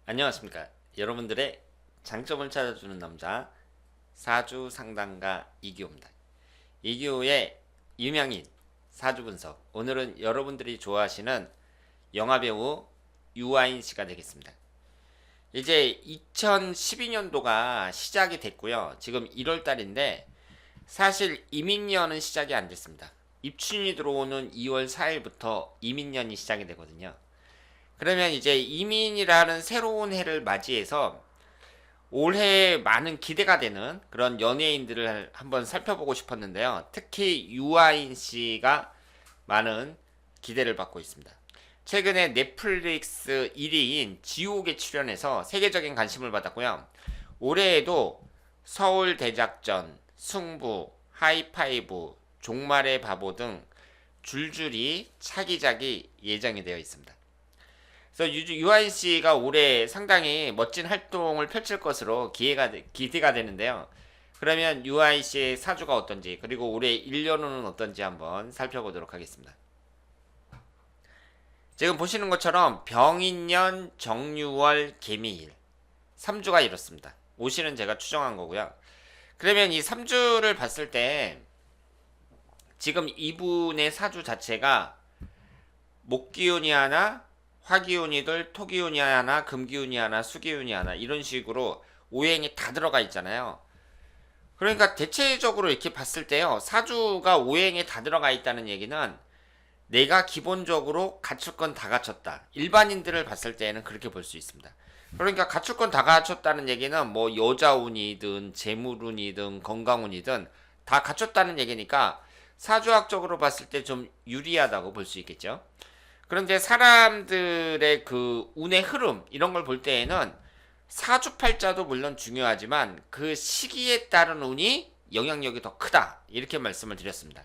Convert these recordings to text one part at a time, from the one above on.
안녕하십니까. 여러분들의 장점을 찾아주는 남자 사주 상담가 이기호입니다. 이기호의 유명인 사주 분석. 오늘은 여러분들이 좋아하시는 영화배우 유아인 씨가 되겠습니다. 이제 2012년도가 시작이 됐고요. 지금 1월 달인데 사실 이민년은 시작이 안 됐습니다. 입춘이 들어오는 2월 4일부터 이민년이 시작이 되거든요. 그러면 이제 이민이라는 새로운 해를 맞이해서 올해 많은 기대가 되는 그런 연예인들을 한번 살펴보고 싶었는데요. 특히 유아인 씨가 많은 기대를 받고 있습니다. 최근에 넷플릭스 1위인 지옥에 출연해서 세계적인 관심을 받았고요. 올해에도 서울 대작전, 승부, 하이파이브, 종말의 바보 등 줄줄이 차기작이 예정이 되어 있습니다. 그래서 유아인 씨가 올해 상당히 멋진 활동을 펼칠 것으로 기대가 되는데요. 그러면 유아인 씨의 사주가 어떤지 그리고 올해 1년은 어떤지 한번 살펴보도록 하겠습니다. 지금 보시는 것처럼 병인년 정유월 개미일 3주가 이렇습니다. 오시는 제가 추정한 거고요. 그러면 이 3주를 봤을 때 지금 이분의 사주 자체가 목기운이 하나, 화기운이들, 토기운이 하나, 금기운이 하나, 수기운이 하나 이런 식으로 오행이 다 들어가 있잖아요. 그러니까 대체적으로 이렇게 봤을 때요. 사주가 오행에 다 들어가 있다는 얘기는 내가 기본적으로 갖출 건 다 갖췄다. 일반인들을 봤을 때는 그렇게 볼 수 있습니다. 그러니까 갖출 건 다 갖췄다는 얘기는 뭐 여자운이든 재물운이든 건강운이든 다 갖췄다는 얘기니까 사주학적으로 봤을 때 좀 유리하다고 볼 수 있겠죠. 그런데 사람들의 그 운의 흐름 이런 걸 볼 때에는 사주팔자도 물론 중요하지만 그 시기에 따른 운이 영향력이 더 크다 이렇게 말씀을 드렸습니다.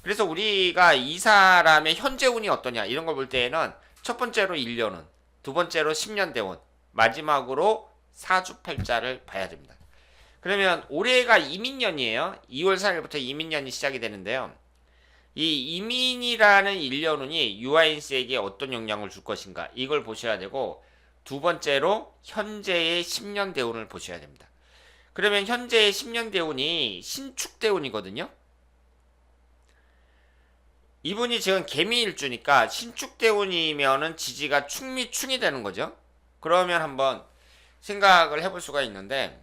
그래서 우리가 이 사람의 현재 운이 어떠냐 이런 걸 볼 때에는 첫 번째로 1년운, 두 번째로 10년 대운, 마지막으로 사주팔자를 봐야 됩니다. 그러면 올해가 이민년이에요. 2월 4일부터 이민년이 시작이 되는데요. 이 이민이라는 1년운이 유아인 씨에게 어떤 영향을 줄 것인가 이걸 보셔야 되고 두 번째로 현재의 10년 대운을 보셔야 됩니다. 그러면 현재의 10년 대운이 신축 대운이거든요. 이분이 지금 개미일주니까 신축 대운이면은 지지가 충이 되는 거죠. 그러면 한번 생각을 해볼 수가 있는데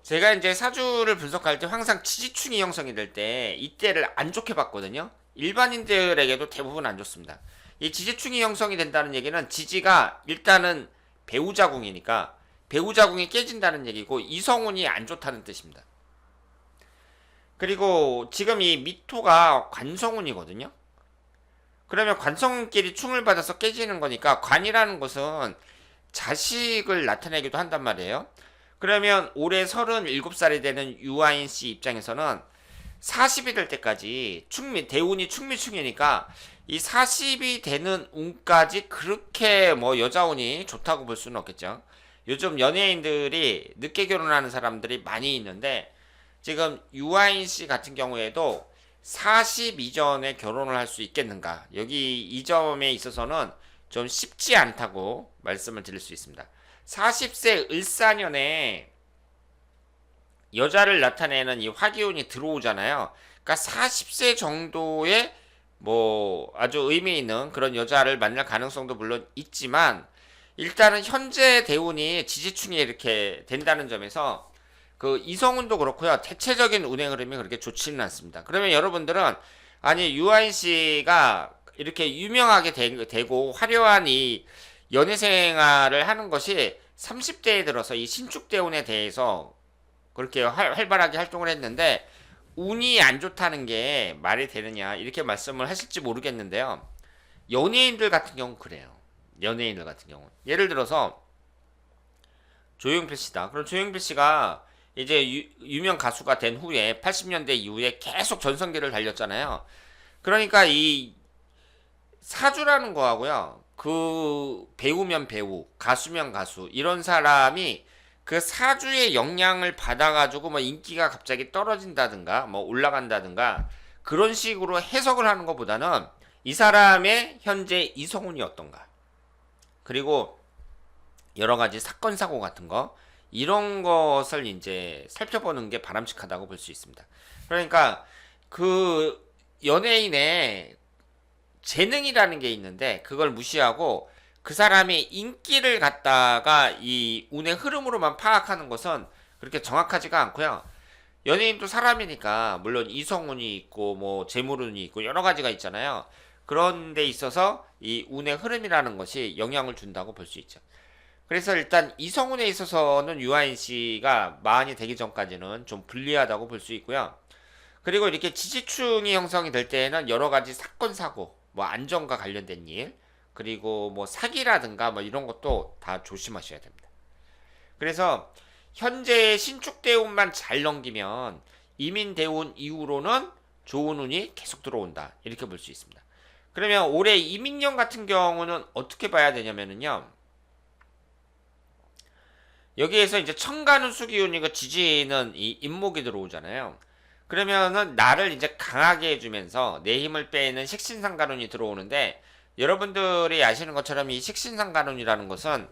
제가 이제 사주를 분석할 때 항상 지지충이 형성이 될 때 이때를 안 좋게 봤거든요. 일반인들에게도 대부분 안 좋습니다. 이 지지충이 형성이 된다는 얘기는 지지가 일단은 배우자궁이니까 배우자궁이 깨진다는 얘기고 이성운이 안 좋다는 뜻입니다. 그리고 지금 이 미토가 관성운이거든요. 그러면 관성끼리 충을 받아서 깨지는 거니까 관이라는 것은 자식을 나타내기도 한단 말이에요. 그러면 올해 37살이 되는 유아인 씨 입장에서는 40이 될 때까지 대운이 충미충이니까 이 40이 되는 운까지 그렇게 뭐 여자운이 좋다고 볼 수는 없겠죠. 요즘 연예인들이 늦게 결혼하는 사람들이 많이 있는데 지금 유아인 씨 같은 경우에도 40 이전에 결혼을 할 수 있겠는가? 여기 이 점에 있어서는 좀 쉽지 않다고 말씀을 드릴 수 있습니다. 40세 을사년에 여자를 나타내는 이 화기운이 들어오잖아요. 그러니까 40세 정도의 뭐 아주 의미 있는 그런 여자를 만날 가능성도 물론 있지만 일단은 현재 대운이 지지충이 이렇게 된다는 점에서 그 이성운도 그렇고요. 대체적인 운행 흐름이 그렇게 좋지는 않습니다. 그러면 여러분들은 아니 유아인 씨가 이렇게 유명하게 되고 화려한 이 연애 생활을 하는 것이 30대에 들어서 이 신축대운에 대해서 그렇게 활발하게 활동을 했는데 운이 안 좋다는 게 말이 되느냐 이렇게 말씀을 하실지 모르겠는데요. 연예인들 같은 경우는 그래요. 연예인들 같은 경우 예를 들어서 조용필 씨다. 그럼 조용필 씨가 이제 유명 가수가 된 후에 80년대 이후에 계속 전성기를 달렸잖아요. 그러니까 이 사주라는 거하고요. 그 배우면 배우, 가수면 가수 이런 사람이 그 사주의 영향을 받아가지고 뭐 인기가 갑자기 떨어진다든가 뭐 올라간다든가 그런 식으로 해석을 하는 것보다는 이 사람의 현재 이성운이 어떤가 그리고 여러 가지 사건 사고 같은 거 이런 것을 이제 살펴보는 게 바람직하다고 볼 수 있습니다. 그러니까 그 연예인의 재능이라는 게 있는데 그걸 무시하고 그 사람의 인기를 갖다가 이 운의 흐름으로만 파악하는 것은 그렇게 정확하지가 않고요. 연예인도 사람이니까 물론 이성운이 있고 뭐 재물운이 있고 여러 가지가 있잖아요. 그런 데 있어서 이 운의 흐름이라는 것이 영향을 준다고 볼 수 있죠. 그래서 일단 이성운에 있어서는 유아인 씨가 마흔이 되기 전까지는 좀 불리하다고 볼 수 있고요. 그리고 이렇게 지지층이 형성이 될 때에는 여러 가지 사건 사고, 뭐 안전과 관련된 일, 그리고 뭐 사기라든가 뭐 이런 것도 다 조심하셔야 됩니다. 그래서 현재 신축대운만 잘 넘기면 이민대운 이후로는 좋은 운이 계속 들어온다. 이렇게 볼 수 있습니다. 그러면 올해 이민년 같은 경우는 어떻게 봐야 되냐면요. 여기에서 이제 천간은 수기운이고 지지는 이 임목이 들어오잖아요. 그러면은 나를 이제 강하게 해주면서 내 힘을 빼는 식신상간운이 들어오는데 여러분들이 아시는 것처럼 이 식신상간운이라는 것은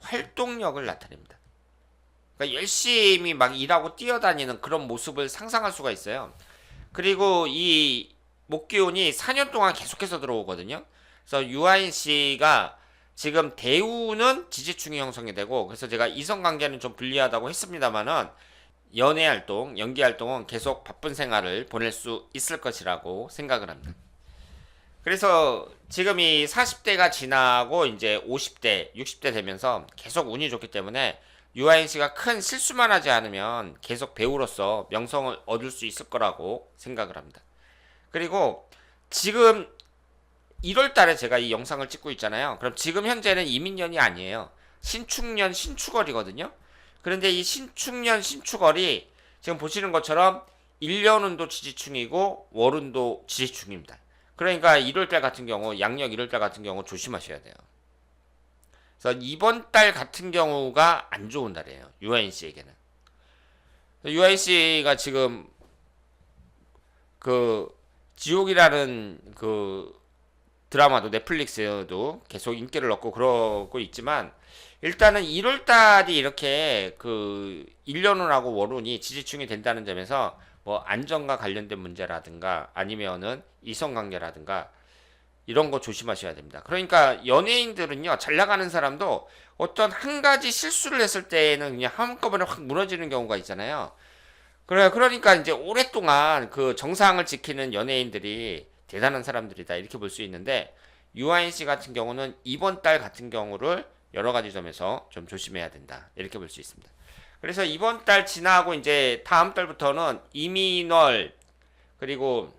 활동력을 나타냅니다. 그러니까 열심히 막 일하고 뛰어다니는 그런 모습을 상상할 수가 있어요. 그리고 이 목기운이 4년 동안 계속해서 들어오거든요. 그래서 유아인 씨가 지금 대우는 지지충이 형성이 되고 그래서 제가 이성관계는 좀 불리하다고 했습니다만은 연애 활동, 연기 활동은 계속 바쁜 생활을 보낼 수 있을 것이라고 생각을 합니다. 그래서 지금 이 40대가 지나고 이제 50대, 60대 되면서 계속 운이 좋기 때문에 유아인 씨가 큰 실수만 하지 않으면 계속 배우로서 명성을 얻을 수 있을 거라고 생각을 합니다. 그리고 지금 1월 달에 제가 이 영상을 찍고 있잖아요. 그럼 지금 현재는 이민년이 아니에요. 신축년 신축월이거든요. 그런데 이 신축년 신축월이 지금 보시는 것처럼 1년운도 지지충이고 월운도 지지충입니다. 그러니까 1월달 같은 경우 양력 1월달 같은 경우 조심하셔야 돼요. 그래서 이번 달 같은 경우가 안 좋은 달이에요. 유아인 씨에게는. 유아인 씨가 지금 그 지옥이라는 그 드라마도 넷플릭스도 계속 인기를 얻고 그러고 있지만 일단은 1월 달이 이렇게 그 1년운하고 월운이 지지충이 된다는 점에서 뭐 안전과 관련된 문제라든가 아니면은 이성관계라든가 이런 거 조심하셔야 됩니다. 그러니까 연예인들은요, 잘 나가는 사람도 어떤 한 가지 실수를 했을 때는 그냥 한꺼번에 확 무너지는 경우가 있잖아요. 그러니까 이제 오랫동안 그 정상을 지키는 연예인들이 대단한 사람들이다. 이렇게 볼 수 있는데, 유아인 씨 같은 경우는 이번 달 같은 경우를 여러 가지 점에서 좀 조심해야 된다. 이렇게 볼 수 있습니다. 그래서 이번 달 지나고 이제 다음 달부터는 이민월, 그리고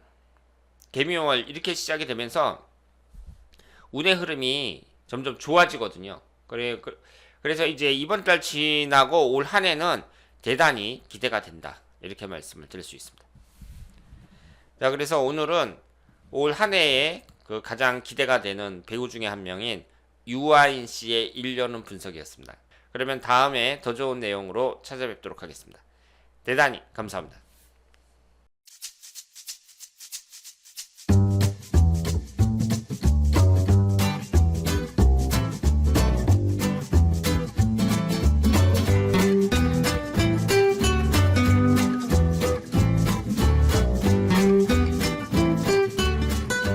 개미월 이렇게 시작이 되면서 운의 흐름이 점점 좋아지거든요. 그래서 이제 이번 달 지나고 올 한 해는 대단히 기대가 된다. 이렇게 말씀을 드릴 수 있습니다. 자, 그래서 오늘은 올 한 해에 그 가장 기대가 되는 배우 중에 한 명인 유아인 씨의 1년은 분석이었습니다. 그러면 다음에 더 좋은 내용으로 찾아뵙도록 하겠습니다. 대단히 감사합니다.